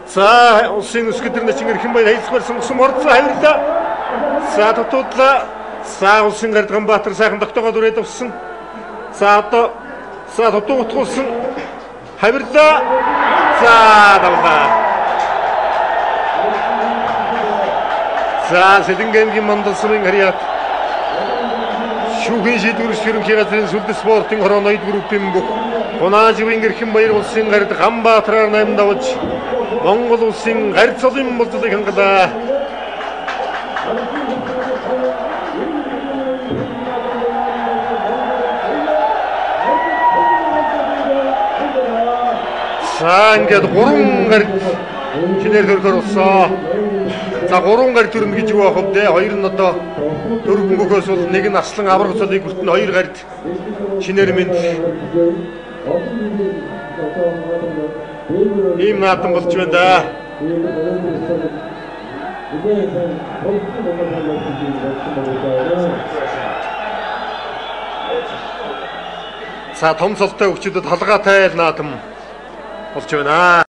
За улсын өсгөдөрнө Чингэрхэн баяр хэлсмэрсэн усан орцоо хавирлаа. За тутуудлаа. За улсын гард Ганбаатар сайхан тогтоогоод үрээд авсан. За одоо дутуу утгуулсан хавирлаа. За давлаа. За Сэлэнгээнгийн Мандалсрын харьяат шүүхийн шийдвэрч ерөнхий газрын сүлд спортын хороо ноёд группийн бүх Хунааживын Гэрхэн баяр улсын гард Ганбаатараар 8 давж Монгол улсын гард цолын болцлыг хангалаа. За ингээд 3 гард шинээр төрөхөр болсон. За 3 гард төрнө гэж юу аах вэ? 2 нь одоо дөрвөнгөөс бол нэг нь Аслан аврах цолыг хүртэн 2 гард шинээр мэд ийм наадам болж байна да. За том цолтой өгчдөд халгаатай наадам болж байна.